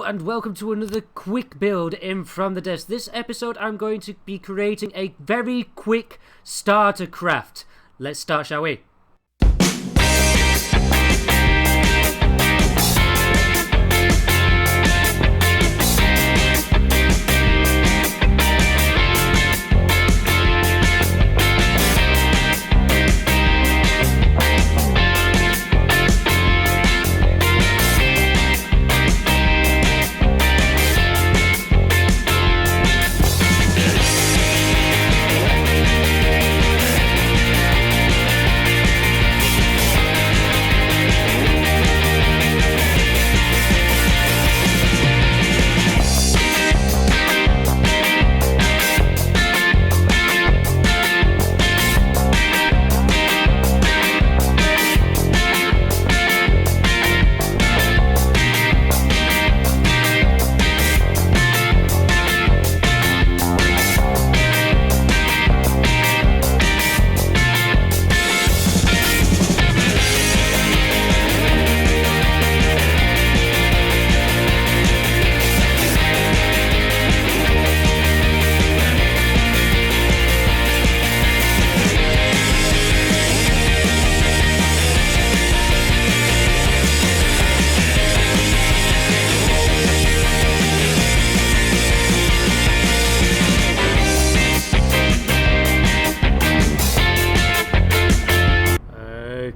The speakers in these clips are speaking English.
and welcome to another quick build in From the Devs. This episode I'm going to be creating a very quick starter craft. Let's start, shall we?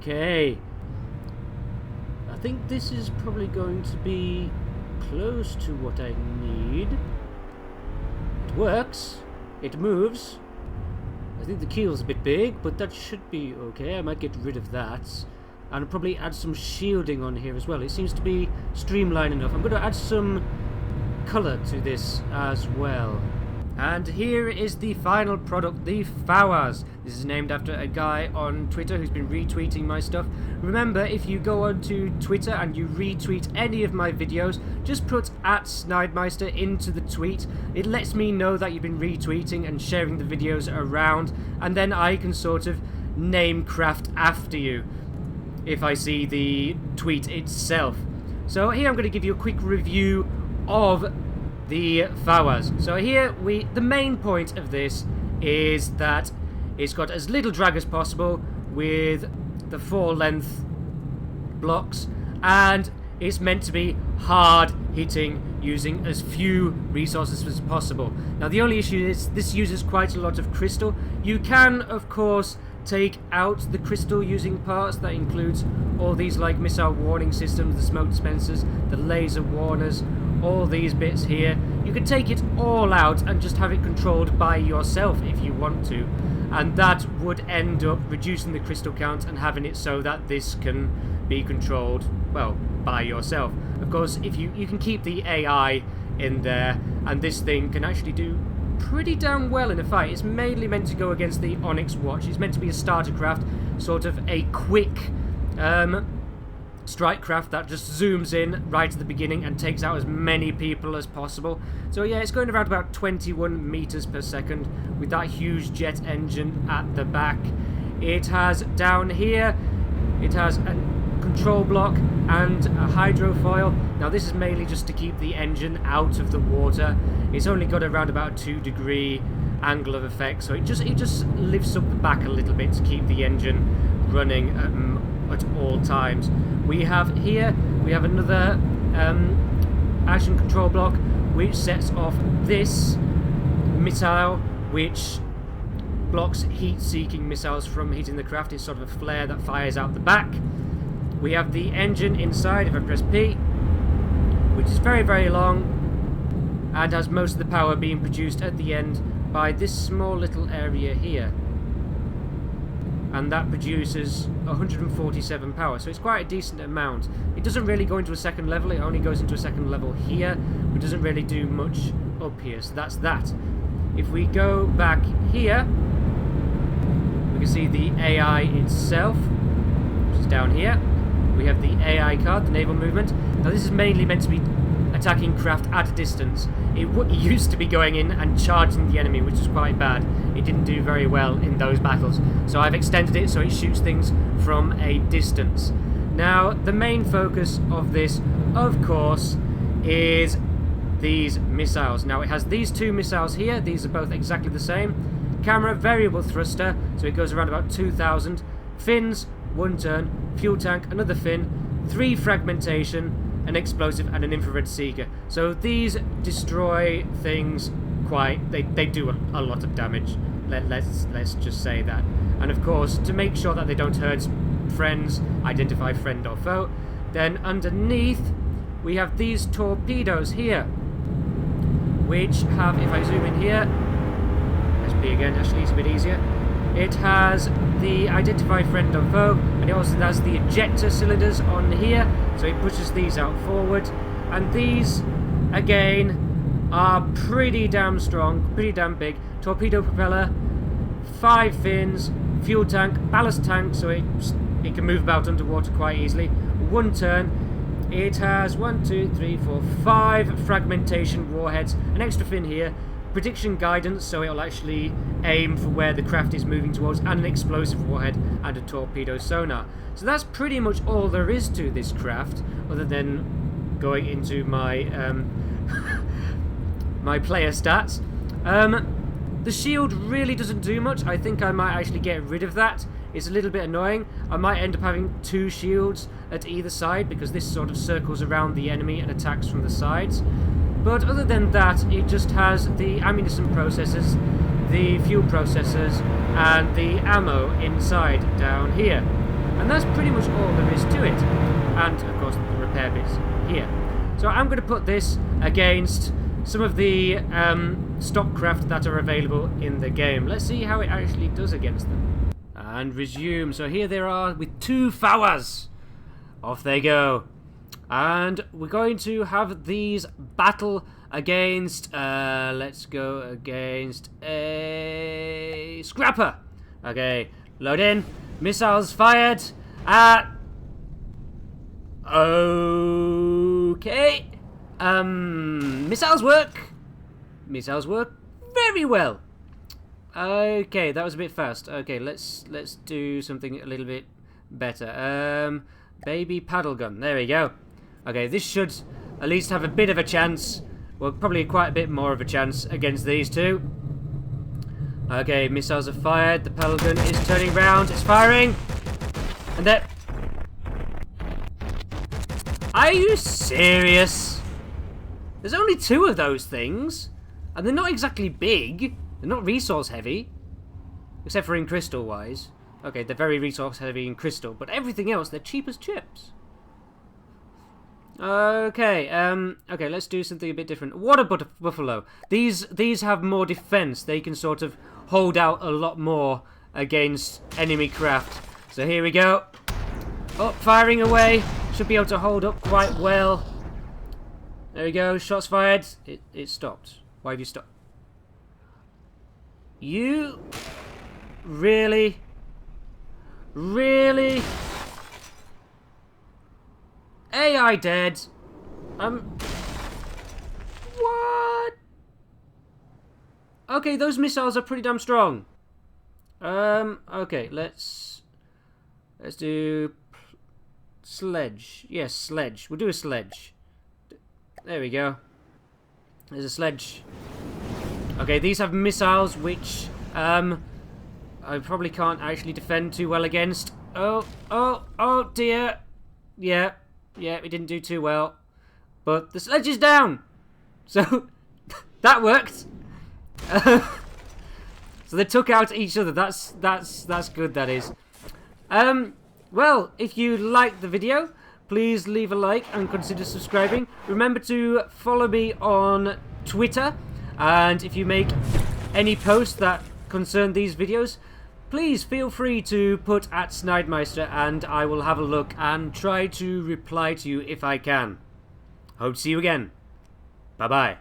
Okay, I think this is probably going to be close to what I need. It works, it moves. I think the keel's a bit big, but that should be okay. I might get rid of that and probably add some shielding on here as well. It seems to be streamlined enough. I'm going to add some colour to this as well. And here is the final product, the Fawaz. This is named after a guy on Twitter who's been retweeting my stuff. Remember, if you go onto Twitter and you retweet any of my videos, just put @SnideMeister into the tweet. It lets me know that you've been retweeting and sharing the videos around, and then I can sort of name craft after you if I see the tweet itself. So here I'm going to give you a quick review of the Fawaz. So here the main point of this is that it's got as little drag as possible with the 4 length blocks, and it's meant to be hard hitting using as few resources as possible. Now the only issue is this uses quite a lot of crystal. You can of course take out the crystal using parts. That includes all these like missile warning systems, the smoke dispensers, the laser warners, all these bits here. You can take it all out and just have it controlled by yourself if you want to, and that would end up reducing the crystal count and having it so that this can be controlled, well, by yourself. Of course, if you can keep the AI in there, and this thing can actually do pretty damn well in a fight. It's mainly meant to go against the Onyx Watch. It's meant to be a starter craft, sort of a quick strike craft that just zooms in right at the beginning and takes out as many people as possible. So yeah, it's going around about 21 meters per second with that huge jet engine at the back. It has down here, it has a control block and a hydrofoil. Now this is mainly just to keep the engine out of the water. It's only got around about a 2-degree angle of effect, so it just lifts up the back a little bit to keep the engine running at all times. We have another action control block which sets off this missile, which blocks heat-seeking missiles from hitting the craft. It's sort of a flare that fires out the back. We have the engine inside, if I press P, which is very, very long and has most of the power being produced at the end by this small little area here. And that produces 147 power, so it's quite a decent amount. It doesn't really go into a second level, it only goes into a second level here, but doesn't really do much up here, so that's that. If we go back here, we can see the AI itself, which is down here. We have the AI card, the naval movement. Now this is mainly meant to be attacking craft at a distance. It used to be going in and charging the enemy, which was quite bad. It didn't do very well in those battles. So I've extended it so it shoots things from a distance. Now, the main focus of this, of course, is these missiles. Now it has these two missiles here. These are both exactly the same. Camera, variable thruster, so it goes around about 2,000. Fins, 1 turn. Fuel tank, another fin. 3 fragmentation, an explosive, and an infrared seeker. So these destroy things quite... They do a lot of damage. Let's just say that. And of course, to make sure that they don't hurt friends, identify friend or foe. Then underneath, we have these torpedoes here, which have, if I zoom in here, SP again, actually it's a bit easier. It has the identify friend or foe, and it also has the ejector cylinders on here, so it pushes these out forward. And these, again, are pretty damn strong, pretty damn big. Torpedo propeller, 5 fins, fuel tank, ballast tank, so it can move about underwater quite easily. 1 turn. It has 1, 2, 3, 4, 5 fragmentation warheads, an extra fin here, prediction guidance, so it'll actually aim for where the craft is moving towards, and an explosive warhead and a torpedo sonar. So that's pretty much all there is to this craft, other than going into my my player stats. The shield really doesn't do much. I think I might actually get rid of that. It's a little bit annoying. I might end up having 2 shields at either side, because this sort of circles around the enemy and attacks from the sides. But other than that, it just has the ammunition processors, the fuel processors, and the ammo inside down here. And that's pretty much all there is to it. And, of course, the repair bits here. So I'm going to put this against some of the stock craft that are available in the game. Let's see how it actually does against them. And resume. So here they are with 2 Fawaz. Off they go. And we're going to have these battle against, let's go against a Scrapper. Okay, load in. Missiles fired. Okay. Missiles work. Missiles work very well. Okay, that was a bit fast. Okay, let's do something a little bit better. Baby paddle gun. There we go. Okay, this should at least have a bit of a chance. Well, probably quite a bit more of a chance against these two. Okay, missiles are fired. The paddle gun is turning round. It's firing. And then... Are you serious? There's only 2 of those things. And they're not exactly big. They're not resource heavy. Except for in crystal wise. Okay, they're very resource heavy in crystal. But everything else, they're cheap as chips. Okay, okay, let's do something a bit different. Water buffalo. These have more defense. They can sort of hold out a lot more against enemy craft. So here we go. Oh, firing away. Should be able to hold up quite well. There we go. Shots fired. It stopped. Why have you stopped? You... Really? Really? AI dead. What? Okay, those missiles are pretty damn strong. Okay, let's do sledge. Yes, sledge. We'll do a sledge. There we go. There's a sledge. Okay, these have missiles which I probably can't actually defend too well against. Oh dear. Yeah, it didn't do too well. But the sledge is down. So that worked. So they took out each other. That's good, that is. Well, if you liked the video, please leave a like and consider subscribing. Remember to follow me on Twitter, and if you make any posts that concern these videos, please feel free to put at SnideMeister, and I will have a look and try to reply to you if I can. Hope to see you again. Bye-bye.